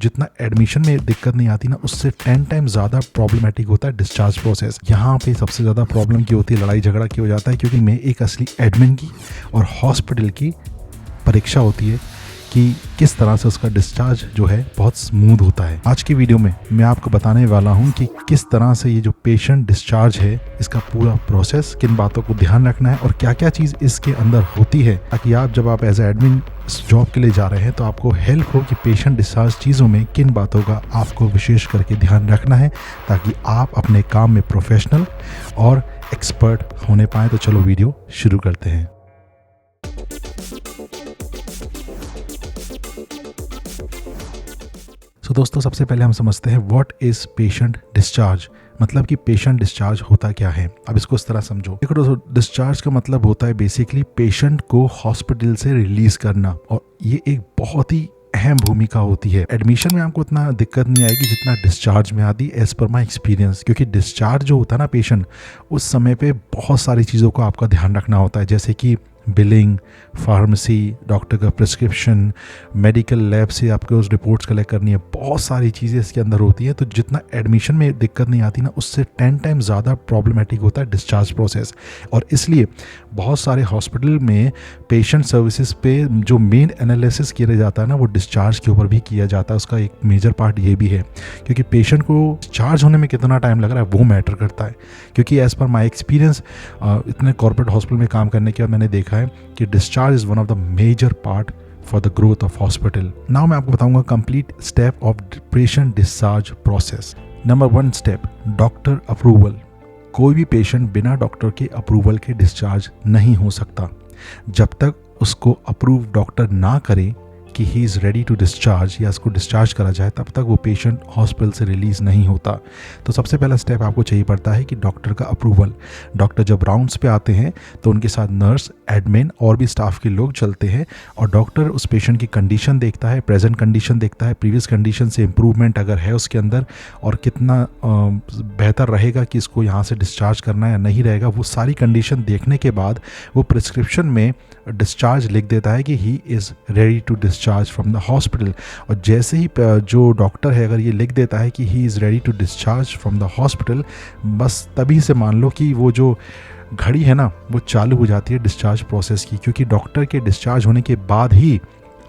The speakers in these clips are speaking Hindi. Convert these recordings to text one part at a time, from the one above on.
जितना एडमिशन में दिक्कत नहीं आती ना, उससे 10 टाइम ज़्यादा प्रॉब्लमेटिक होता है डिस्चार्ज प्रोसेस। यहाँ पे सबसे ज़्यादा प्रॉब्लम की होती है, लड़ाई झगड़ा की हो जाता है, क्योंकि मैं एक असली एडमिन की और हॉस्पिटल की परीक्षा होती है कि किस तरह से उसका डिस्चार्ज जो है बहुत स्मूथ होता है। आज की वीडियो में मैं आपको बताने वाला हूं कि किस तरह से ये जो पेशेंट डिस्चार्ज है, इसका पूरा प्रोसेस, किन बातों को ध्यान रखना है और क्या क्या चीज़ इसके अंदर होती है, ताकि आप जब आप एज ए एडमिन इस जॉब के लिए जा रहे हैं तो आपको हेल्प हो कि पेशेंट डिस्चार्ज चीज़ों में किन बातों का आपको विशेष करके ध्यान रखना है, ताकि आप अपने काम में प्रोफेशनल और एक्सपर्ट होने पाएँ। तो चलो वीडियो शुरू करते हैं। तो दोस्तों, सबसे पहले हम समझते हैं व्हाट इज़ पेशेंट डिस्चार्ज, मतलब कि पेशेंट डिस्चार्ज होता क्या है। अब इसको इस तरह समझो। देखो दोस्तों, डिस्चार्ज का मतलब होता है बेसिकली पेशेंट को हॉस्पिटल से रिलीज करना, और ये एक बहुत ही अहम भूमिका होती है। एडमिशन में आपको उतना दिक्कत नहीं आएगी जितना डिस्चार्ज में आती, एज पर माई एक्सपीरियंस, क्योंकि डिस्चार्ज जो होता है ना पेशेंट, उस समय पे बहुत सारी चीज़ों का आपका ध्यान रखना होता है, जैसे कि बिलिंग, फार्मेसी, डॉक्टर का प्रिस्क्रिप्शन, मेडिकल लैब से आपको उस रिपोर्ट्स कलेक्ट करनी है, बहुत सारी चीज़ें इसके अंदर होती हैं। तो जितना एडमिशन में दिक्कत नहीं आती ना, उससे 10 टाइम ज़्यादा प्रॉब्लमेटिक होता है डिस्चार्ज प्रोसेस। और इसलिए बहुत सारे हॉस्पिटल में पेशेंट सर्विसेज पे जो मेन एनालिसिस किया जाता है ना, वो डिस्चार्ज के ऊपर भी किया जाता है। उसका एक मेजर पार्ट ये भी है, क्योंकि पेशेंट को डिस्चार्ज होने में कितना टाइम लग रहा है वो मैटर करता है। क्योंकि एज़ पर माई एक्सपीरियंस, इतने कॉर्पोरेट हॉस्पिटल में काम करने के बाद मैंने देखा है कि discharge is one of the major part for the growth of hospital. Now मैं आपको बताऊंगा complete step of patient discharge process. Number 1 step, doctor approval. कोई भी पेशेंट बिना डॉक्टर के अप्रूवल के डिस्चार्ज नहीं हो सकता। जब तक उसको अप्रूव डॉक्टर ना करे कि he is ready to discharge, या उसको डिस्चार्ज करा जाए, तब तक वो पेशेंट हॉस्पिटल से रिलीज़ नहीं होता। तो सबसे पहला स्टेप आपको चाहिए पड़ता है कि डॉक्टर का अप्रूवल। डॉक्टर जब राउंड्स पे आते हैं तो उनके साथ नर्स, एडमिन और भी स्टाफ के लोग चलते हैं, और डॉक्टर उस पेशेंट की कंडीशन देखता है, प्रेजेंट कंडीशन देखता है, प्रीवियस कंडीशन से इम्प्रूवमेंट अगर है उसके अंदर, और कितना बेहतर रहेगा कि इसको यहाँ से डिस्चार्ज करना है या नहीं रहेगा, वो सारी कंडीशन देखने के बाद वो प्रिस्क्रिप्शन में डिस्चार्ज लिख देता है कि he is ready to discharge from the hospital. और जैसे ही जो डॉक्टर है अगर ये लिख देता है कि he is ready to discharge from the hospital, बस तभी से मान लो कि वो जो घड़ी है ना, वो चालू हो जाती है डिस्चार्ज प्रोसेस की, क्योंकि डॉक्टर के डिस्चार्ज होने के बाद ही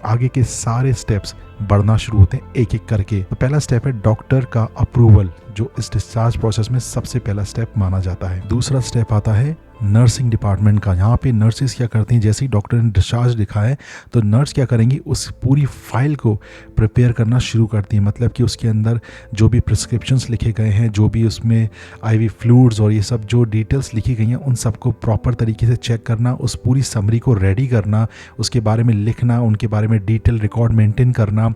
आगे के सारे स्टेप्स बढ़ना शुरू होते हैं एक एक करके। तो पहला स्टेप है डॉक्टर का अप्रूवल, जो इस डिस्चार्ज प्रोसेस में सबसे पहला स्टेप माना जाता है। दूसरा स्टेप आता है नर्सिंग डिपार्टमेंट का। यहाँ पे नर्सेस क्या करती हैं, जैसे ही डॉक्टर ने डिस्चार्ज लिखा है तो नर्स क्या करेंगी, उस पूरी फाइल को प्रिपेयर करना शुरू करती हैं। मतलब कि उसके अंदर जो भी प्रिस्क्रिप्शंस लिखे गए हैं, जो भी उसमें आईवी फ्लूइड्स और ये सब जो डिटेल्स लिखी गई हैं, उन सबको प्रॉपर तरीके से चेक करना, उस पूरी समरी को रेडी करना, उसके बारे में लिखना, उनके बारे में डिटेल रिकॉर्ड मेंटेन करना।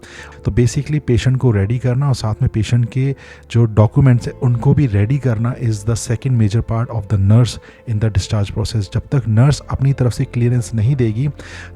तो बेसिकली पेशेंट को रेडी करना और साथ में पेशेंट के जो डॉक्यूमेंट्स हैं उनको भी रेडी करना is the second major part of the nurse in the discharge process. जब तक नर्स अपनी तरफ से क्लियरेंस नहीं देगी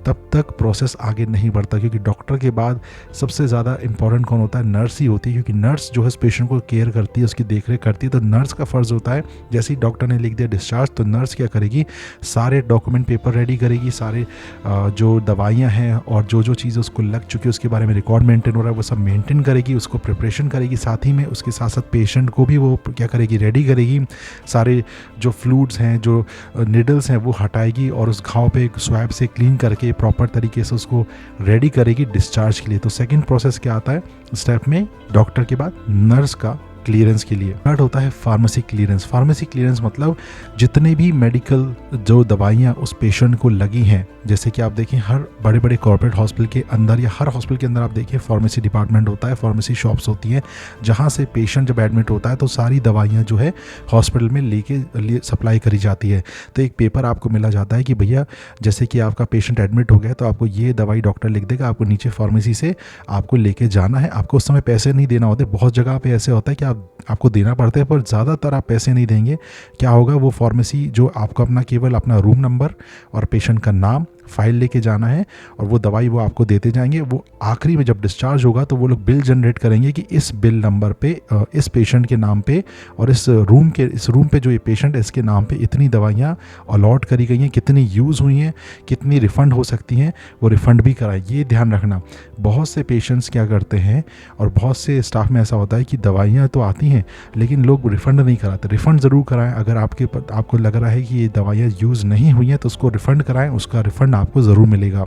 तब तक प्रोसेस आगे नहीं बढ़ता, क्योंकि डॉक्टर के बाद सबसे ज़्यादा इंपॉर्टेंट कौन होता है, नर्स ही होती है। क्योंकि नर्स जो है पेशेंट को केयर करती है, उसकी देखरेख करती है। तो नर्स का फ़र्ज़ होता है, जैसे ही डॉक्टर ने लिख दिया डिस्चार्ज, तो नर्स क्या करेगी, सारे डॉक्यूमेंट पेपर रेडी करेगी, सारे जो दवाइयाँ हैं और जो जो चीज़ें उसको लग चुकी है उसके बारे में रिकॉर्ड मेंटेन हो रहा है वो सब मेंटेन करेगी, उसको प्रिपरेशन करेगी। साथ ही में उसके साथ साथ पेशेंट को भी वो क्या करेगी, रेडी करेगी। सारे जो फ्लूइड्स हैं, जो निडल्स हैं, वो हटाएगी और उस घाव पे स्वैब से क्लीन करके प्रॉपर तरीके से उसको रेडी करेगी डिस्चार्ज के लिए। तो सेकंड प्रोसेस क्या आता है स्टेप में, डॉक्टर के बाद नर्स का क्लियरेंस के लिए। थर्ड होता है फार्मेसी क्लियरेंस। फार्मेसी क्लियरेंस मतलब जितने भी मेडिकल जो दवाइयाँ उस पेशेंट को लगी हैं, जैसे कि आप देखें हर बड़े बड़े कॉर्पोरेट हॉस्पिटल के अंदर या हर हॉस्पिटल के अंदर आप देखिए फार्मेसी डिपार्टमेंट होता है, फार्मेसी शॉप्स होती हैं, जहाँ से पेशेंट जब एडमिट होता है तो सारी दवाइयाँ जो है हॉस्पिटल में लेके सप्लाई करी जाती है। तो एक पेपर आपको मिला जाता है कि भैया जैसे कि आपका पेशेंट एडमिट हो गया तो आपको ये दवाई डॉक्टर लिख देगा, आपको नीचे फार्मेसी से आपको लेके जाना है। आपको उस समय पैसे नहीं देना होते, बहुत जगह पे ऐसे होता है कि आपको देना पड़ता है, पर ज़्यादातर आप पैसे नहीं देंगे। क्या होगा, वो फार्मेसी जो आपको अपना केवल अपना रूम नंबर और पेशेंट का नाम, फाइल लेके जाना है और वो दवाई वो आपको देते जाएंगे। वो आखिरी में जब डिस्चार्ज होगा तो वो लोग बिल जनरेट करेंगे कि इस बिल नंबर पे इस पेशेंट के नाम पे और इस रूम पे जो ये पेशेंट है इसके नाम पे इतनी दवाइयाँ अलॉट करी गई हैं, कितनी यूज़ हुई हैं, कितनी रिफ़ंड हो सकती हैं, वो रिफ़ंड भी कराएं। ये ध्यान रखना। बहुत से पेशेंट्स क्या करते हैं और बहुत से स्टाफ में ऐसा होता है कि दवाइयाँ तो आती हैं लेकिन लोग रिफ़ंड नहीं कराते। रिफ़ंड ज़रूर कराएं। अगर आपको लग रहा है कि ये दवाइयाँ यूज़ नहीं हुई हैं तो उसको रिफ़ंड कराएं, उसका रिफ़ंड आपको ज़रूर मिलेगा।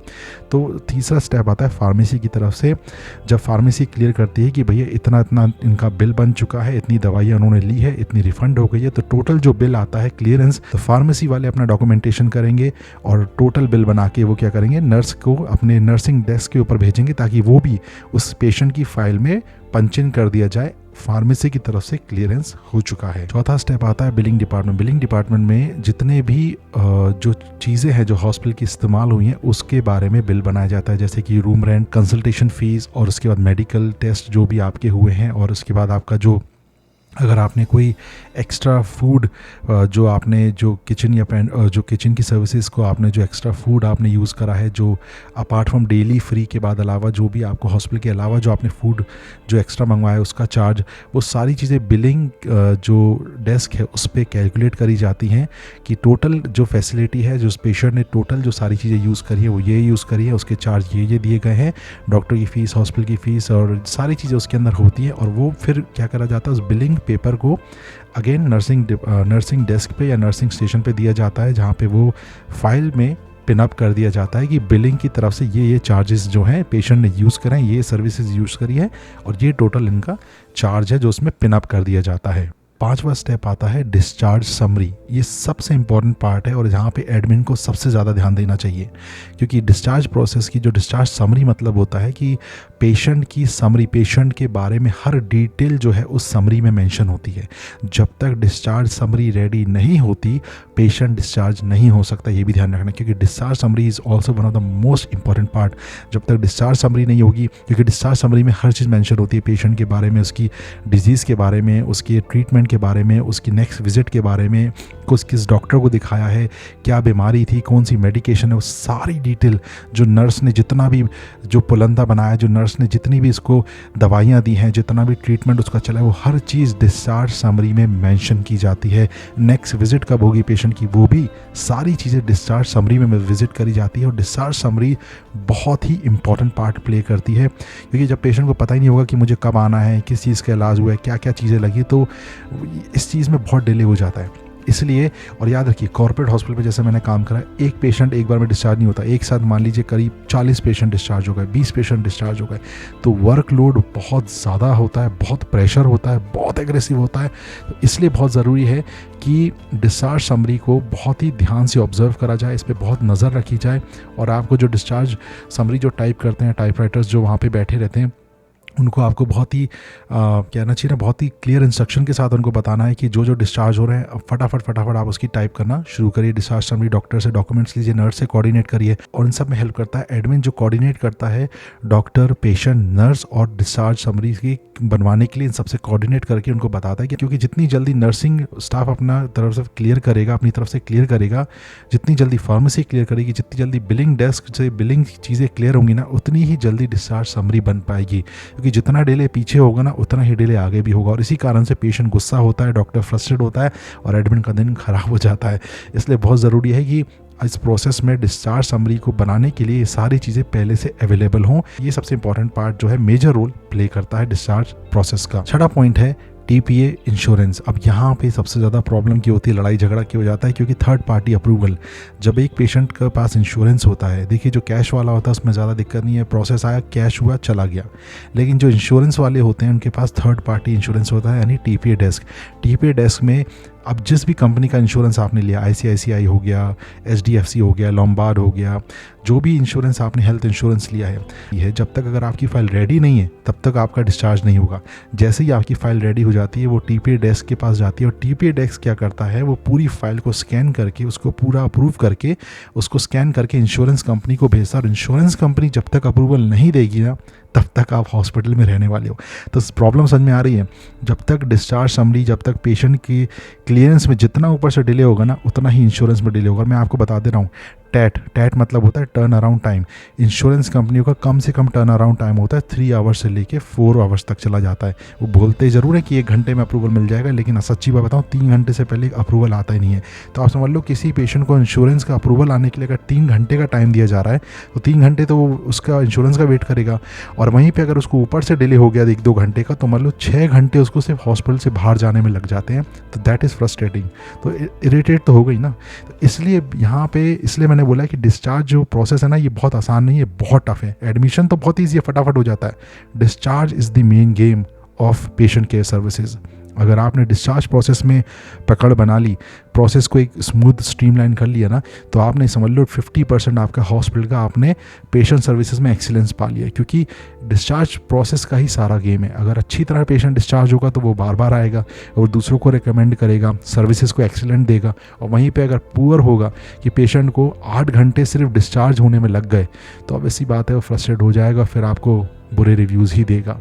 तो तीसरा स्टेप आता है फार्मेसी की तरफ से। जब फार्मेसी क्लियर करती है कि भैया इतना इतना इनका बिल बन चुका है, इतनी दवाइयाँ उन्होंने ली है, इतनी रिफ़ंड हो गई है, तो टोटल जो बिल आता है क्लियरेंस, तो फार्मेसी वाले अपना डॉक्यूमेंटेशन करेंगे और टोटल बिल बना के वो क्या करेंगे, नर्स को अपने नर्सिंग डेस्क के ऊपर भेजेंगे ताकि वो भी उस पेशेंट की फाइल में पंच इन कर दिया जाए फार्मेसी की तरफ से क्लियरेंस हो चुका है। चौथा स्टेप आता है बिलिंग डिपार्टमेंट। बिलिंग डिपार्टमेंट में जितने भी जो चीज़ें हैं जो हॉस्पिटल की इस्तेमाल हुई हैं उसके बारे में बिल बनाया जाता है, जैसे कि रूम रेंट, कंसल्टेशन फीस और उसके बाद मेडिकल टेस्ट जो भी आपके हुए हैं, और उसके बाद आपका जो अगर आपने कोई एक्स्ट्रा फूड जो किचन या जो किचन की सर्विसेज को आपने जो एक्स्ट्रा फूड आपने यूज़ करा है, जो अपार्ट फ्रॉम डेली फ्री के बाद अलावा जो भी आपको हॉस्पिटल के अलावा जो आपने फूड जो एक्स्ट्रा मंगवाया है उसका चार्ज, वो सारी चीज़ें बिलिंग जो डेस्क है उस पर कैलकुलेट करी जाती हैं कि टोटल जो फैसिलिटी है, जो पेशेंट ने टोटल जो सारी चीज़ें यूज़ करी है वो ये यूज़ करी है, उसके चार्ज ये दिए गए हैं, डॉक्टर की फ़ीस, हॉस्पिटल की फ़ीस और सारी चीज़ें उसके अंदर होती हैं। और वो फिर क्या करा जाता है, उस बिलिंग पेपर को अगेन नर्सिंग डेस्क पे या नर्सिंग स्टेशन पे दिया जाता है, जहाँ पे वो फाइल में पिन अप कर दिया जाता है कि बिलिंग की तरफ से ये चार्जेस जो हैं पेशेंट ने यूज़ करें, ये सर्विसेज यूज़ करी है और ये टोटल इनका चार्ज है जो उसमें पिन अप कर दिया जाता है। पांचवा स्टेप आता है डिस्चार्ज समरी। ये सबसे इंपॉर्टेंट पार्ट है और यहाँ पे एडमिन को सबसे ज़्यादा ध्यान देना चाहिए, क्योंकि डिस्चार्ज प्रोसेस की जो डिस्चार्ज समरी मतलब होता है कि पेशेंट की समरी, पेशेंट के बारे में हर डिटेल जो है उस समरी में मेंशन होती है। जब तक डिस्चार्ज समरी रेडी नहीं होती पेशेंट डिस्चार्ज नहीं हो सकता, ये भी ध्यान रखना, क्योंकि discharge summary is also one of the most important part. जब तक डिस्चार्ज समरी नहीं होगी, क्योंकि डिस्चार्ज समरी में हर चीज़ मेंशन होती है, पेशेंट के बारे में, उसकी डिजीज़ के बारे में, उसके ट्रीटमेंट के बारे में, उसकी नेक्स्ट विजिट के बारे में, किस डॉक्टर को दिखाया है, क्या बीमारी थी, कौन सी मेडिकेशन है, वो सारी डिटेल जो नर्स ने जितना भी जो पुलंदा बनाया, जो नर्स ने जितनी भी इसको दवाइयाँ दी हैं, जितना भी ट्रीटमेंट उसका चला है, वो हर चीज़ डिस्चार्ज समरी में मेंशन की जाती है। नेक्स्ट विजिट कब होगी पेशेंट की, वो भी सारी चीज़ें डिस्चार्ज समरी में विजिट करी जाती है। और डिस्चार्ज समरी बहुत ही इंपॉर्टेंट पार्ट प्ले करती है, क्योंकि जब पेशेंट को पता ही नहीं होगा कि मुझे कब आना है, किस चीज़ का इलाज हुआ है, क्या क्या चीज़ें लगी, तो इस चीज़ में बहुत डिले हो जाता है। इसलिए, और याद रखिए कॉर्पोरेट हॉस्पिटल में जैसे मैंने काम करा, एक पेशेंट एक बार में डिस्चार्ज नहीं होता। एक साथ मान लीजिए करीब 40 पेशेंट डिस्चार्ज हो गए, 20 पेशेंट डिस्चार्ज हो गए, तो वर्कलोड बहुत ज़्यादा होता है, बहुत प्रेशर होता है, बहुत एग्रेसिव होता है। तो इसलिए बहुत ज़रूरी है कि डिस्चार्ज समरी को बहुत ही ध्यान से ऑब्जर्व करा जाए, इस पर बहुत नज़र रखी जाए। और आपको जो डिस्चार्ज समरी जो टाइप करते हैं, टाइपराइटर्स जो वहाँ पर बैठे रहते हैं, उनको आपको बहुत ही कहना चाहिए ना, बहुत ही क्लियर इंस्ट्रक्शन के साथ उनको बताना है कि जो जो डिस्चार्ज हो रहे हैं फटाफट आप उसकी टाइप करना शुरू करिए। डिस्चार्ज समरी डॉक्टर से डॉक्यूमेंट्स लीजिए, नर्स से कोऑर्डिनेट करिए, और इन सब में हेल्प करता है एडमिन जो कोऑर्डिनेट करता है डॉक्टर, पेशेंट, नर्स और डिस्चार्ज समरी की बनवाने के लिए। इन सबसे कोऑर्डिनेट करके उनको बताता है कि क्योंकि जितनी जल्दी नर्सिंग स्टाफ अपना तरफ से क्लियर करेगा, अपनी तरफ से क्लियर करेगा, जितनी जल्दी फार्मेसी क्लियर करेगी, जितनी जल्दी बिलिंग डेस्क से बिलिंग चीज़ें क्लियर होंगी ना, उतनी ही जल्दी डिस्चार्ज समरी बन पाएगी। क्योंकि जितना डिले पीछे होगा ना, उतना ही डिले आगे भी होगा, और इसी कारण से पेशेंट गुस्सा होता है, डॉक्टर फ्रस्ट्रेट होता है और एडमिन का दिन खराब हो जाता है। इसलिए बहुत ज़रूरी है कि इस प्रोसेस में डिस्चार्ज समरी को बनाने के लिए ये सारी चीज़ें पहले से अवेलेबल हों। ये सबसे इंपॉर्टेंट पार्ट जो है, मेजर रोल प्ले करता है डिस्चार्ज प्रोसेस का। छठा पॉइंट है TPA इंश्योरेंस। अब यहाँ पे सबसे ज़्यादा प्रॉब्लम क्या होती है, लड़ाई झगड़ा क्यों हो जाता है, क्योंकि थर्ड पार्टी अप्रूवल। जब एक पेशेंट के पास इंश्योरेंस होता है, देखिए जो कैश वाला होता है उसमें ज़्यादा दिक्कत नहीं है, प्रोसेस आया, कैश हुआ, चला गया। लेकिन जो इंश्योरेंस वाले होते हैं उनके पास थर्ड पार्टी इंश्योरेंस होता है, यानी TPA डेस्क। TPA डेस्क में अब जिस भी कंपनी का इंश्योरेंस आपने लिया, ICICI हो गया, HDFC हो गया, लॉम्बार्ड हो गया, जो भी इंश्योरेंस आपने हेल्थ इंश्योरेंस लिया है, जब तक अगर आपकी फ़ाइल रेडी नहीं है तब तक आपका डिस्चार्ज नहीं होगा। जैसे ही आपकी फ़ाइल रेडी हो जाती है वो TPA डेस्क के पास जाती है, और TPA डेस्क क्या करता है, वो पूरी फाइल को स्कैन करके, उसको पूरा अप्रूव करके, उसको स्कैन करके इंश्योरेंस कंपनी को भेजता है। और इंश्योरेंस कंपनी जब तक अप्रूवल नहीं देगी ना, तब तक आप हॉस्पिटल में रहने वाले हो। तो प्रॉब्लम समझ में आ रही है। जब तक डिस्चार्ज समरी, जब तक पेशेंट की क्लियरेंस में जितना ऊपर से डिले होगा ना, उतना ही इंश्योरेंस में डिले होगा। मैं आपको बता दे रहा हूँ, टैट, टैट मतलब होता है टर्न अराउंड टाइम। इंश्योरेंस कंपनियों का कम से कम टर्न अराउंड टाइम होता है 3 आवर्स से लेके 4 आवर्स तक चला जाता है। वो बोलते ज़रूर है कि 1 घंटे में अप्रूवल मिल जाएगा, लेकिन सच्ची बात बताऊँ 3 घंटे से पहले अप्रूवल आता ही नहीं है। तो आप समझ लो किसी पेशेंट को इंश्योरेंस का अप्रूवल आने के लिए अगर 3 घंटे का टाइम दिया जा रहा है तो 3 घंटे तो वो उसका इंश्योरेंस का वेट करेगा, और वहीं पे अगर उसको ऊपर से डिले हो गया 1-2 घंटे का तो मान लो 6 घंटे उसको सिर्फ हॉस्पिटल से बाहर जाने में लग जाते हैं। तो दैट इज़ फ्रस्ट्रेटिंग, तो इरिटेट तो हो गई ना। तो इसलिए यहाँ पे इसलिए मैंने बोला कि डिस्चार्ज जो प्रोसेस है ना ये बहुत आसान नहीं है, बहुत टफ है। एडमिशन तो बहुत ईजी है, फटाफट हो जाता है। Discharge is the main game of patient care services. अगर आपने डिस्चार्ज प्रोसेस में पकड़ बना ली, प्रोसेस को एक स्मूथ स्ट्रीमलाइन कर लिया ना, तो आपने समझ लो 50% आपका हॉस्पिटल का आपने पेशेंट सर्विसेज में एक्सीलेंस पा लिया, क्योंकि डिस्चार्ज प्रोसेस का ही सारा गेम है। अगर अच्छी तरह पेशेंट डिस्चार्ज होगा तो वो बार बार आएगा और दूसरों को रिकमेंड करेगा, सर्विसेज को एक्सीलेंट देगा। और वहीं पे अगर पुअर होगा कि पेशेंट को 8 घंटे सिर्फ डिस्चार्ज होने में लग गए तो अब ऐसी बात है वो फ्रस्ट्रेट हो जाएगा, फिर आपको बुरे रिव्यूज़ ही देगा।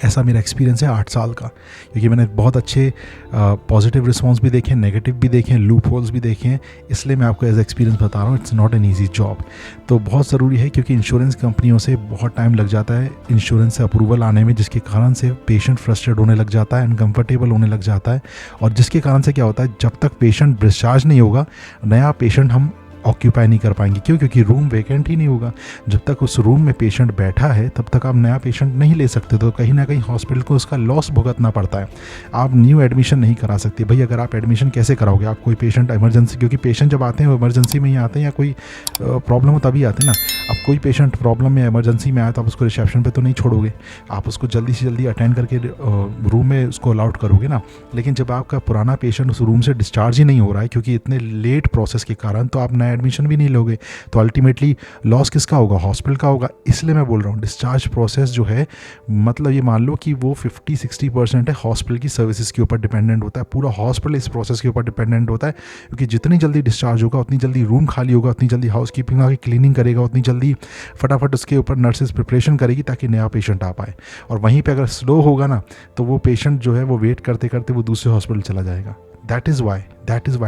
ऐसा मेरा एक्सपीरियंस है 8 साल का, क्योंकि मैंने बहुत अच्छे पॉजिटिव रिस्पॉन्स भी देखे, नेगेटिव भी देखे, लूप होल्स भी देखे हैं, इसलिए मैं आपको एज एक्सपीरियंस बता रहा हूँ। It's not an easy job. तो बहुत ज़रूरी है, क्योंकि इंश्योरेंस कंपनियों से बहुत टाइम लग जाता है इंश्योरेंस से अप्रूवल आने में, जिसके कारण से पेशेंट फ्रस्ट्रेट होने लग जाता है, अनकम्फर्टेबल होने लग जाता है। और जिसके कारण से क्या होता है, जब तक पेशेंट डिस्चार्ज नहीं होगा नया पेशेंट हम ऑक्यूपाई नहीं कर पाएंगे। क्यों? क्योंकि रूम वैकेंट ही नहीं होगा। जब तक उस रूम में पेशेंट बैठा है तब तक आप नया पेशेंट नहीं ले सकते, तो कहीं ना कहीं हॉस्पिटल को उसका लॉस भुगतना पड़ता है। आप न्यू एडमिशन नहीं करा सकते। भाई अगर आप एडमिशन कैसे कराओगे? आप कोई पेशेंट इमरजेंसी, क्योंकि पेशेंट जब आते हैं वो इमरजेंसी में ही आते हैं या कोई प्रॉब्लम हो तभी आते हैं ना। अब कोई पेशेंट प्रॉब्लम में इमरजेंसी में आया तो आप उसको रिसेप्शन पर तो नहीं छोड़ोगे, आप उसको जल्दी से जल्दी अटेंड करके रूम में उसको अलाउड करोगे ना। लेकिन जब आपका पुराना पेशेंट उस रूम से डिस्चार्ज ही नहीं हो रहा है क्योंकि इतने लेट प्रोसेस के कारण, तो आप नया एडमिशन भी नहीं लोगे, तो अल्टीमेटली लॉस किसका होगा? हॉस्पिटल का होगा। इसलिए मैं बोल रहा हूँ डिस्चार्ज प्रोसेस जो है, मतलब ये मान लो कि वो 50-60% है हॉस्पिटल की सर्विसेज के ऊपर डिपेंडेंट होता है। पूरा हॉस्पिटल इस प्रोसेस के ऊपर डिपेंडेंट होता है, क्योंकि जितनी जल्दी डिस्चार्ज होगा उतनी जल्दी रूम खाली होगा, उतनी जल्दी हाउस कीपिंग आके क्लीनिंग करेगा, उतनी जल्दी फटाफट उसके ऊपर नर्सेज प्रिपरेशन करेगी ताकि नया पेशेंट आ पाए। और वहीं पर अगर स्लो होगा ना तो वो पेशेंट जो है वो वेट करते करते वो दूसरे हॉस्पिटल चला जाएगा। That is why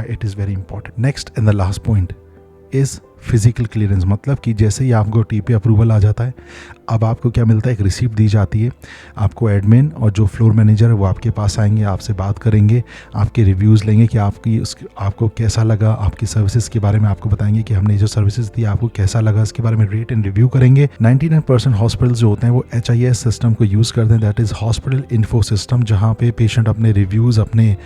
it is very important. Next and the last point is physical clearance. मतलब कि जैसे ही आपको टी पे अप्रूवल आ जाता है, अब आपको क्या मिलता है? एक रिसिप्ट दी जाती है। आपको एडमिन और जो फ्लोर मैनेजर है वो आपके पास आएंगे, आपसे बात करेंगे, आपके रिव्यूज़ लेंगे कि आपको कैसा लगा, आपकी सर्विसेज के बारे में आपको बताएंगे कि हमने जो सर्विसेज दी आपको कैसा लगा, इसके बारे में रेट एंड रिव्यू करेंगे। 99% हॉस्पिटल जो होते हैं वो HIS सिस्टम को यूज़ करते हैं, that is hospital info system, जहाँ पे पेशेंट अपने रिव्यूज़, अपने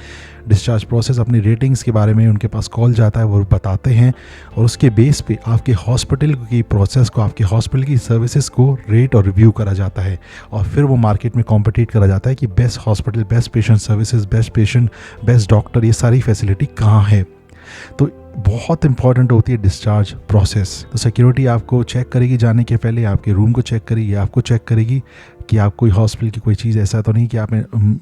डिस्चार्ज प्रोसेस, अपनी रेटिंग्स के बारे में उनके पास कॉल जाता है, वो बताते हैं और उसके बेस पे आपके हॉस्पिटल की प्रोसेस को, आपके हॉस्पिटल की सर्विसेज को रेट और रिव्यू करा जाता है। और फिर वो मार्केट में कॉम्पिटिट करा जाता है कि best hospital, best patient services, best patient, best doctor, ये सारी फैसिलिटी कहाँ है। तो बहुत इंपॉर्टेंट होती है डिस्चार्ज प्रोसेस। तो सिक्योरिटी आपको चेक करेगी जाने के पहले, आपके रूम को चेक करेगी, आपको चेक करेगी कि आप कोई हॉस्पिटल की कोई चीज़ ऐसा तो नहीं कि आप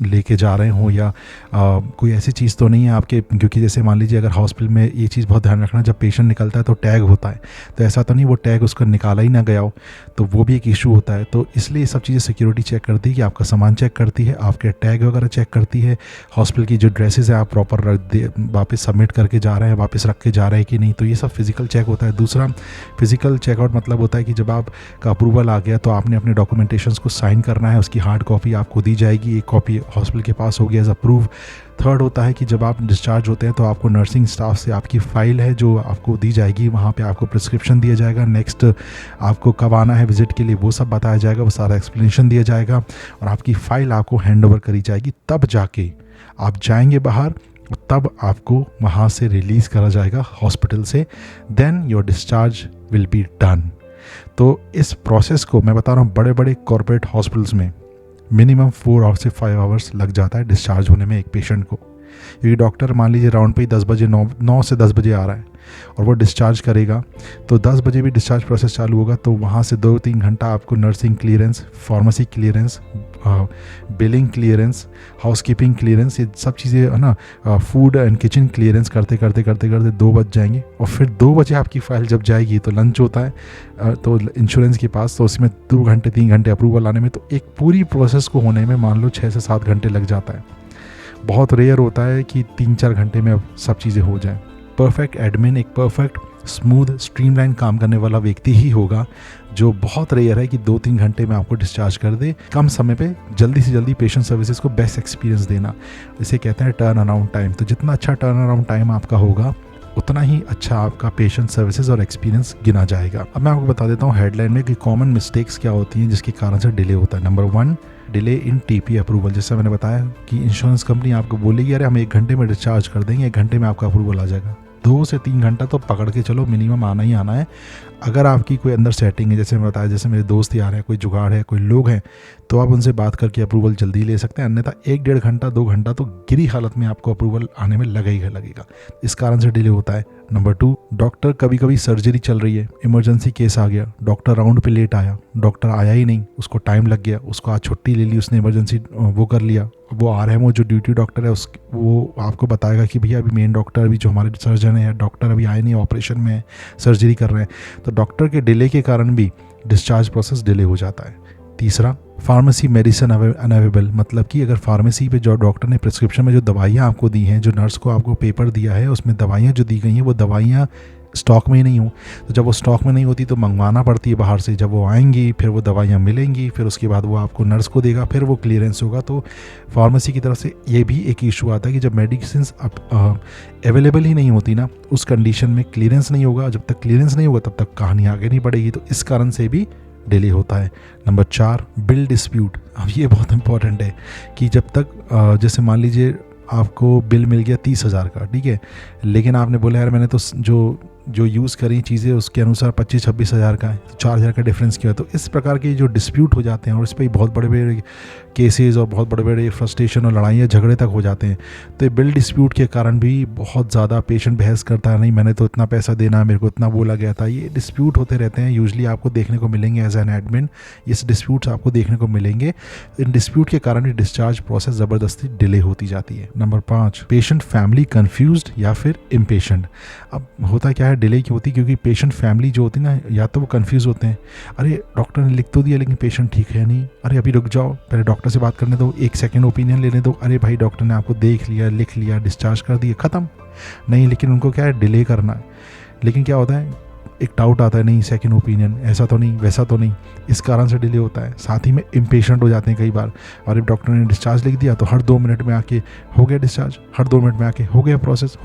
लेके जा रहे हो या कोई ऐसी चीज़ तो नहीं है आपके, क्योंकि जैसे मान लीजिए अगर हॉस्पिटल में ये चीज़ बहुत ध्यान रखना, जब पेशेंट निकलता है तो टैग होता है, तो ऐसा तो नहीं वो टैग उसका निकाला ही ना गया हो, तो वो भी एक इशू होता है। तो इसलिए ये सब चीज़ें सिक्योरिटी चेक करती है कि आपका सामान चेक करती है, आपके टैग वगैरह चेक करती है, हॉस्पिटल की जो ड्रेसेस है आप प्रॉपर वापस सबमिट करके जा रहे हैं, वापस रख के जा रहे हैं कि नहीं, तो ये सब फिजिकल चेक होता है। दूसरा फिजिकल चेकआउट मतलब होता है कि जब आपका अप्रूवल आ गया तो आपने अपने डॉक्यूमेंटेशंस को साइन करना है, उसकी हार्ड कॉपी आपको दी जाएगी, एक कॉपी हॉस्पिटल के पास होगी एज अप्रूव। थर्ड होता है कि जब आप डिस्चार्ज होते हैं तो आपको नर्सिंग स्टाफ से आपकी फ़ाइल है जो आपको दी जाएगी, वहाँ पे आपको प्रिस्क्रिप्शन दिया जाएगा, नेक्स्ट आपको कब आना है विजिट के लिए वो सब बताया जाएगा, वो सारा एक्सप्लेनेशन दिया जाएगा और आपकी फ़ाइल आपको हैंड ओवर करी जाएगी। तब जाके आप जाएंगे बाहर, तब आपको वहाँ से रिलीज़ करा जाएगा हॉस्पिटल से, then your discharge will be done. तो इस प्रोसेस को मैं बता रहा हूँ, बड़े बड़े कॉर्पोरेट हॉस्पिटल्स में मिनिमम 4 से 5 आवर्स लग जाता है डिस्चार्ज होने में एक पेशेंट को, क्योंकि डॉक्टर मान लीजिए राउंड पे ही 10 बजे 9 से 10 बजे आ रहा है और वो डिस्चार्ज करेगा, तो 10 बजे भी डिस्चार्ज प्रोसेस चालू होगा, तो वहाँ से 2-3 घंटा आपको nursing clearance, pharmacy clearance, billing clearance, housekeeping clearance, ये सब चीज़ें है ना, फूड एंड किचन क्लियरेंस करते करते 2 बज जाएंगे। और फिर 2 बजे आपकी फ़ाइल जब जाएगी तो लंच होता है तो इंश्योरेंस के पास, तो उसमें 2 घंटे 3 घंटे अप्रूवल आने में, तो एक पूरी प्रोसेस को होने में मान लो 6 से 7 घंटे लग जाता है। बहुत रेयर होता है कि 3-4 घंटे में अब सब चीज़ें हो जाएं। परफेक्ट एडमिन, एक परफेक्ट स्मूथ स्ट्रीमलाइन काम करने वाला व्यक्ति ही होगा, जो बहुत रेयर है कि 2-3 घंटे में आपको डिस्चार्ज कर दे। कम समय पे जल्दी से जल्दी पेशेंट सर्विसेज को बेस्ट एक्सपीरियंस देना, इसे कहते हैं टर्न अराउंड टाइम। तो जितना अच्छा टर्न अराउंड टाइम आपका होगा, उतना ही अच्छा आपका पेशेंट सर्विसेज और एक्सपीरियंस गिना जाएगा। अब मैं आपको बता देता हूँ हेडलाइन में कि कॉमन मिस्टेक्स क्या होती हैं जिसके कारण से डिले होता है। Number 1, delay in TP approval. जैसे मैंने बताया कि इंश्योरेंस कंपनी आपको बोलेगी अरे हम 1 घंटे में डिस्चार्ज कर देंगे, 1 घंटे में आपका अप्रूवल आ जाएगा। 2 से 3 घंटा तो पकड़ के चलो मिनिमम आना ही आना है। अगर आपकी कोई अंदर सेटिंग है, जैसे मैं बताया, जैसे मेरे दोस्त यार हैं, कोई जुगाड़ है, कोई लोग हैं, तो आप उनसे बात करके अप्रूवल जल्दी ले सकते हैं। अन्यथा 1-1.5 घंटा 2 घंटा तो गिरी हालत में आपको अप्रूवल आने में लगेगा। इस कारण से डिले होता है। नंबर 2, डॉक्टर कभी कभी सर्जरी चल रही है, इमरजेंसी केस आ गया, डॉक्टर राउंड पे लेट आया, डॉक्टर आया ही नहीं, उसको टाइम लग गया, उसको आज छुट्टी ले ली, उसने इमरजेंसी वो कर लिया। वो आरएमओ जो ड्यूटी डॉक्टर है वो आपको बताएगा कि भैया अभी मेन डॉक्टर, अभी जो हमारे सर्जन है, डॉक्टर अभी आए नहीं, ऑपरेशन में है, सर्जरी कर रहे हैं। तो डॉक्टर के डिले के कारण भी डिस्चार्ज प्रोसेस डिले हो जाता है। तीसरा, फार्मेसी मेडिसिन अनअवेलेबल, मतलब कि अगर फार्मेसी पे जो डॉक्टर ने प्रिस्क्रिप्शन में जो दवाइयाँ आपको दी हैं, जो नर्स को आपको पेपर दिया है, उसमें दवाइयाँ जो दी गई हैं वो दवाइयाँ स्टॉक में ही नहीं हो, तो जब वो स्टॉक में नहीं होती तो मंगवाना पड़ती है बाहर से। जब वो आएंगी फिर वो दवाइयाँ मिलेंगी, फिर उसके बाद वो आपको नर्स को देगा, फिर वो क्लियरेंस होगा। तो फार्मेसी की तरफ से ये भी एक इशू आता है कि जब मेडिसिन अवेलेबल ही नहीं होती ना, उस कंडीशन में क्लियरेंस नहीं होगा। जब तक क्लियरेंस नहीं होगा तब तक कहानी आगे नहीं बढ़ेगी। तो इस कारण से भी डिले होता है। Number 4, bill dispute. अब ये बहुत इंपॉर्टेंट है कि जब तक जैसे मान लीजिए आपको बिल मिल गया 30,000 का, ठीक है, लेकिन आपने बोला यार मैंने तो जो यूज़ करी चीज़ें उसके अनुसार 25-26 हज़ार का है, तो 4 हज़ार का डिफरेंस क्यों है। तो इस प्रकार के जो डिस्प्यूट हो जाते हैं और इस पर बहुत बड़े बड़े केसेस और बहुत बड़े बड़े फ्रस्ट्रेशन और लड़ाइयाँ झगड़े तक हो जाते हैं। तो ये बिल डिस्प्यूट के कारण भी बहुत ज़्यादा पेशेंट बहस करता है, नहीं मैंने तो इतना पैसा देना है, मेरे को इतना बोला गया था। ये डिस्प्यूट होते रहते हैं, यूजली आपको देखने को मिलेंगे एज एन एडमिन, ये डिस्प्यूट्स आपको देखने को मिलेंगे। इन डिस्प्यूट के कारण ही डिस्चार्ज प्रोसेस ज़बरदस्ती डिले होती जाती है। नंबर 5, पेशेंट फैमिली कन्फ्यूज्ड या फिर इम्पेशेंट। अब होता क्या है, डिले क्यों होती है, क्योंकि पेशेंट फैमिली जो होती है ना, या तो वो कंफ्यूज होते हैं, अरे डॉक्टर ने लिख तो दिया लेकिन पेशेंट ठीक है नहीं, अरे अभी रुक जाओ, पहले डॉक्टर से बात करने दो, 1 सेकंड ओपिनियन लेने दो, अरे भाई डॉक्टर ने आपको देख लिया, लिख लिया, डिस्चार्ज कर दिया, ख़त्म। नहीं, लेकिन उनको क्या है, डिले करना है। लेकिन क्या होता है, एक डाउट आता है, नहीं सेकंड ओपिनियन, ऐसा तो नहीं, वैसा तो नहीं, इस कारण से डिले होता है। साथ ही में इम्पेशेंट हो जाते हैं कई बार, और जब डॉक्टर ने डिस्चार्ज लिख दिया तो हर 2 मिनट में आके हो गया डिस्चार्ज, हर 2 मिनट में आके हो गया प्रोसेस।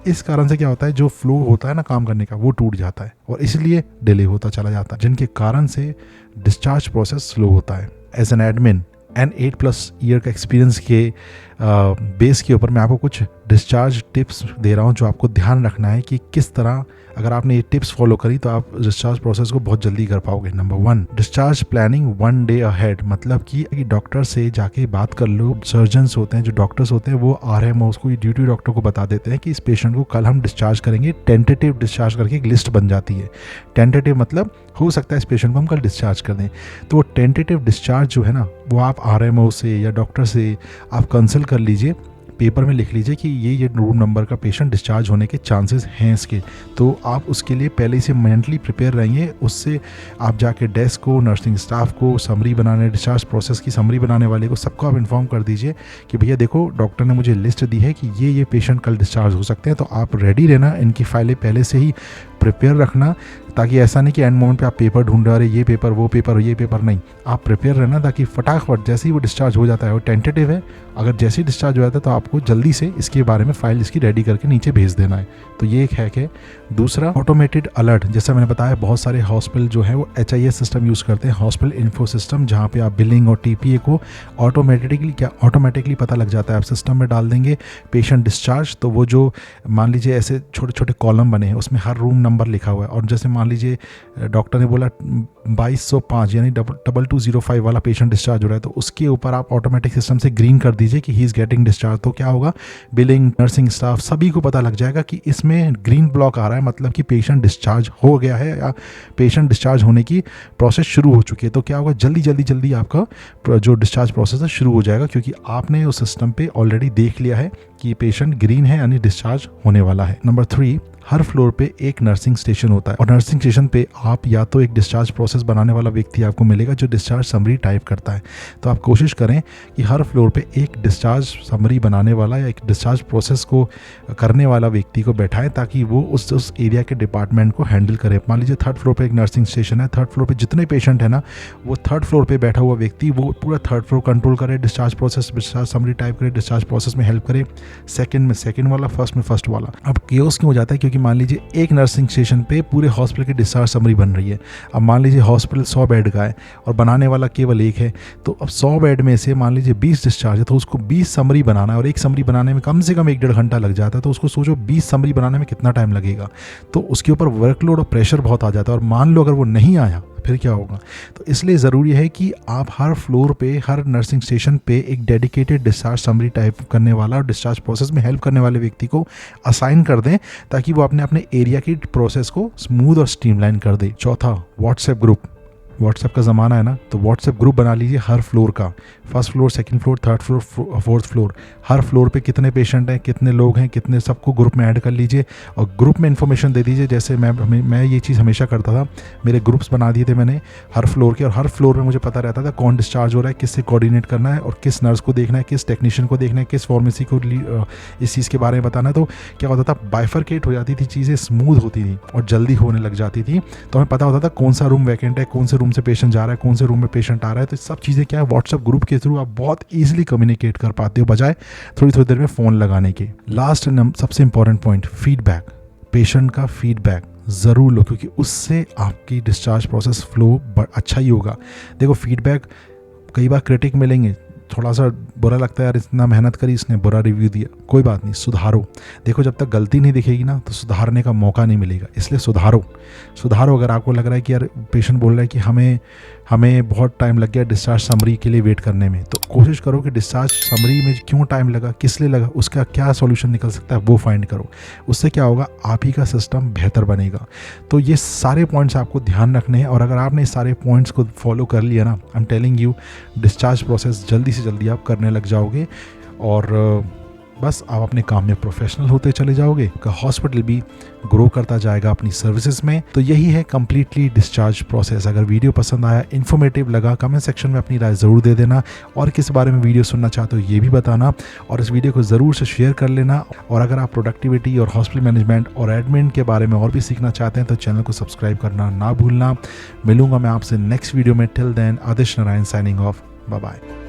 इस कारण से क्या होता है, जो फ्लो होता है ना काम करने का, वो टूट जाता है और इसलिए डिले होता चला जाता है, जिनके कारण से डिस्चार्ज प्रोसेस स्लो होता है। As an admin and 8+ year का एक्सपीरियंस के बेस के ऊपर मैं आपको कुछ डिस्चार्ज टिप्स दे रहा हूँ, जो आपको ध्यान रखना है कि किस तरह अगर आपने ये टिप्स फॉलो करी तो आप डिस्चार्ज प्रोसेस को बहुत जल्दी कर पाओगे। Number 1, discharge planning 1 day ahead, मतलब कि डॉक्टर से जाके बात कर लो। सर्जन्स होते हैं, जो डॉक्टर्स होते हैं, वो आरएमओ को, ड्यूटी डॉक्टर को बता देते हैं कि इस पेशेंट को कल हम डिस्चार्ज करेंगे। टेंटेटिव डिस्चार्ज करके एक लिस्ट बन जाती है। टेंटेटिव मतलब हो सकता है इस पेशेंट को हम कल डिस्चार्ज कर दें। तो वो टेंटेटिव डिस्चार्ज जो है ना, वो आप आरएमओ से या डॉक्टर से आप कंसल्ट कर लीजिए, पेपर में लिख लीजिए कि ये रूम नंबर का पेशेंट डिस्चार्ज होने के चांसेस हैं इसके। तो आप उसके लिए पहले से मेंटली प्रिपेयर रहेंगे। उससे आप जाके डेस्क को, नर्सिंग स्टाफ को, समरी बनाने, डिस्चार्ज प्रोसेस की समरी बनाने वाले को, सबको आप इन्फॉर्म कर दीजिए कि भैया देखो डॉक्टर ने मुझे लिस्ट दी है कि ये पेशेंट कल डिस्चार्ज हो सकते हैं, तो आप रेडी रहना, इनकी फाइलें पहले से ही प्रिपेयर रखना, ताकि ऐसा नहीं कि एंड मोमेंट पे आप पेपर ढूंढ रहे ये पेपर वो पेपर ये पेपर, नहीं, आप प्रिपेयर रहना, ताकि फटाफट जैसे ही वो डिस्चार्ज हो जाता है, वो टेंटेटिव है, अगर जैसे ही डिस्चार्ज हो जाता है तो आपको जल्दी से इसके बारे में फाइल इसकी रेडी करके नीचे भेज देना है। तो ये एक हैक है। दूसरा, ऑटोमेटेड अलर्ट। जैसा मैंने बताया, बहुत सारे हॉस्पिटल जो है वो HIS सिस्टम यूज़ करते हैं, हॉस्पिटल इन्फो सिस्टम, जहाँ पे आप बिलिंग और TPA को ऑटोमेटिकली पता लग जाता है। आप सिस्टम में डाल देंगे पेशेंट डिस्चार्ज, तो वो जो मान लीजिए ऐसे छोटे छोटे कॉलम बने हैं, उसमें हर रूम नंबर लिखा हुआ है, और जैसे मान लीजिए डॉक्टर ने बोला 2205 यानी 2205 वाला पेशेंट डिस्चार्ज हो रहा है, तो उसके ऊपर आप ऑटोमेटिक सिस्टम से ग्रीन कर दीजिए कि ही इज़ गेटिंग डिस्चार्ज। तो क्या होगा, बिलिंग, नर्सिंग स्टाफ, सभी को पता लग जाएगा कि इसमें ग्रीन ब्लॉक आ रहा है, मतलब कि पेशेंट डिस्चार्ज हो गया है या पेशेंट डिस्चार्ज होने की प्रोसेस शुरू हो चुकी है। तो क्या होगा, जल्दी आपका जो डिस्चार्ज प्रोसेस है शुरू हो जाएगा, क्योंकि आपने उस सिस्टम पे ऑलरेडी देख लिया है कि पेशेंट ग्रीन है यानी डिस्चार्ज होने वाला है। नंबर 3, हर फ्लोर पे एक नर्सिंग स्टेशन होता है और नर्सिंग स्टेशन पे आप या तो एक डिस्चार्ज प्रोसेस बनाने वाला व्यक्ति आपको मिलेगा जो डिस्चार्ज समरी टाइप करता है। तो आप कोशिश करें कि हर फ्लोर पे एक डिस्चार्ज समरी बनाने वाला या एक डिस्चार्ज प्रोसेस को करने वाला व्यक्ति को बैठाएं ताकि वो उस एरिया के डिपार्टमेंट को हैंडल करे। मान लीजिए 3rd फ्लोर पे एक नर्सिंग स्टेशन है, 3rd फ्लोर पे जितने पेशेंट है ना, वो 3rd फ्लोर पे बैठा हुआ व्यक्ति वो पूरा 3rd फ्लोर कंट्रोल करे, discharge process discharge summary type करे, डिस्चार्ज प्रोसेस में हेल्प करे, सेकंड में सेकंड वाला, फर्स्ट में फर्स्ट वाला। अब केओस क्यों हो जाता है? क्योंकि मान लीजिए एक नर्सिंग स्टेशन पे पूरे हॉस्पिटल की डिस्चार्ज समरी बन रही है। अब मान लीजिए हॉस्पिटल 100 बेड का है और बनाने वाला केवल एक है, तो अब 100 बेड में से मान लीजिए 20 डिस्चार्ज है, तो उसको 20 समरी बनाना है और एक समरी बनाने में कम से कम 1-1.5 घंटा लग जाता है। तो उसको सोचो 20 समरी बनाने में कितना टाइम लगेगा, तो उसके ऊपर वर्कलोड और प्रेशर बहुत आ जाता है। और मान लो अगर वो नहीं आया फिर क्या होगा? तो इसलिए ज़रूरी है कि आप हर फ्लोर पे, हर नर्सिंग स्टेशन पे एक डेडिकेटेड डिस्चार्ज समरी टाइप करने वाला और डिस्चार्ज प्रोसेस में हेल्प करने वाले व्यक्ति को असाइन कर दें ताकि वो अपने अपने एरिया की प्रोसेस को स्मूथ और स्ट्रीमलाइन कर दे। चौथा, व्हाट्सएप ग्रुप। व्हाट्सएप का ज़माना है ना, तो व्हाट्सएप ग्रुप बना लीजिए हर फ्लोर का, 1st floor, 2nd floor, 3rd floor, 4th floor, हर फ्लोर पे कितने पेशेंट हैं, कितने लोग हैं, कितने, सबको ग्रुप में ऐड कर लीजिए और ग्रुप में इन्फॉर्मेशन दे दीजिए। जैसे मैं ये चीज़ हमेशा करता था, मेरे ग्रुप्स बना दिए थे मैंने हर फ्लोर के, और हर फ्लोर में मुझे पता रहता था कौन डिस्चार्ज हो रहा है, किससे कोऑर्डिनेट करना है और किस नर्स को देखना है, किस टेक्नीशियन को देखना है, किस फार्मेसी को इस चीज़ के बारे में बताना है। तो क्या होता था, बाइफरकेट हो जाती थी चीज़ें, स्मूथ होती थी और जल्दी होने लग जाती थी। तो हमें पता होता था कौन सा रूम वैकेंट है, कौन से रूम से पेशेंट जा रहा है, कौन से रूम में पेशेंट आ रहा है। तो सब चीज़ें क्या है, व्हाट्सएप ग्रुप के थ्रू आप बहुत ईजिली कम्युनिकेट कर पाते हो बजाय थोड़ी थोड़ी देर में फ़ोन लगाने के। लास्ट एंड सबसे इंपॉर्टेंट पॉइंट, फीडबैक। पेशेंट का फीडबैक ज़रूर लो क्योंकि उससे आपकी डिस्चार्ज प्रोसेस फ्लो अच्छा ही होगा। देखो, फीडबैक कई बार क्रिटिक मिलेंगे, थोड़ा सा बुरा लगता है, यार इतना मेहनत करी, इसने बुरा रिव्यू दिया, कोई बात नहीं, सुधारो। देखो, जब तक गलती नहीं दिखेगी ना तो सुधारने का मौका नहीं मिलेगा, इसलिए सुधारो। अगर आपको लग रहा है कि यार पेशेंट बोल रहा है कि हमें बहुत टाइम लग गया डिस्चार्ज समरी के लिए वेट करने में, तो कोशिश करो कि डिस्चार्ज समरी में क्यों टाइम लगा, किस लिए लगा, उसका क्या सॉल्यूशन निकल सकता है वो फाइंड करो। उससे क्या होगा, आप ही का सिस्टम बेहतर बनेगा। तो ये सारे पॉइंट्स आपको ध्यान रखने हैं और अगर आपने इस सारे पॉइंट्स को फॉलो कर लिया ना, I am telling you, discharge process जल्दी से जल्दी आप करने लग जाओगे और बस आप अपने काम में प्रोफेशनल होते चले जाओगे, का हॉस्पिटल भी ग्रो करता जाएगा अपनी सर्विसेज में। तो यही है कम्प्लीटली डिस्चार्ज प्रोसेस। अगर वीडियो पसंद आया, इन्फॉर्मेटिव लगा, कमेंट सेक्शन में अपनी राय ज़रूर दे देना और किस बारे में वीडियो सुनना चाहते हो ये भी बताना और इस वीडियो को ज़रूर से शेयर कर लेना। और अगर आप प्रोडक्टिविटी और हॉस्पिटल मैनेजमेंट और एडमिन के बारे में और भी सीखना चाहते हैं तो चैनल को सब्सक्राइब करना ना भूलना। मिलूंगा मैं आपसे नेक्स्ट वीडियो में। Till then, Adish Narayan signing off. Bye bye.